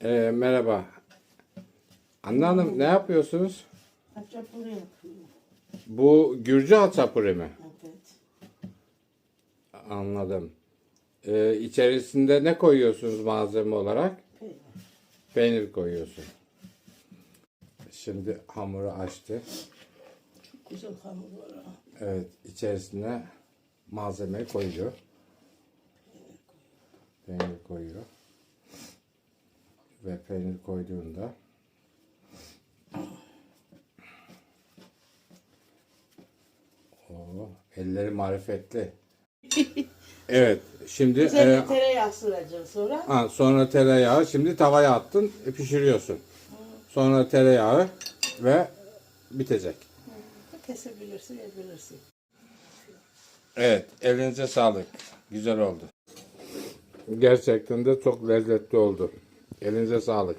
Merhaba. Anne Hanım ne yapıyorsunuz? Haçapuri yapıyorum. Bu Gürcü haçapuri mi? Evet. Anladım. İçerisinde ne koyuyorsunuz malzeme olarak? Peynir. Peynir koyuyorsun. Şimdi hamuru açtı. Çok güzel hamur var ha. Evet, içerisine malzemeyi koyuyor. Peynir koyuyor. Ve peynir koyduğunda elleri marifetli. Evet, şimdi Üzerine tereyağı süreceğim sonra. sonra tereyağı, şimdi tavaya attın, pişiriyorsun. Sonra tereyağı ve bitecek. Kesebilirsin, yiyebilirsin. Evet, elinize sağlık. Güzel oldu. Gerçekten de çok lezzetli oldu. Elinize sağlık.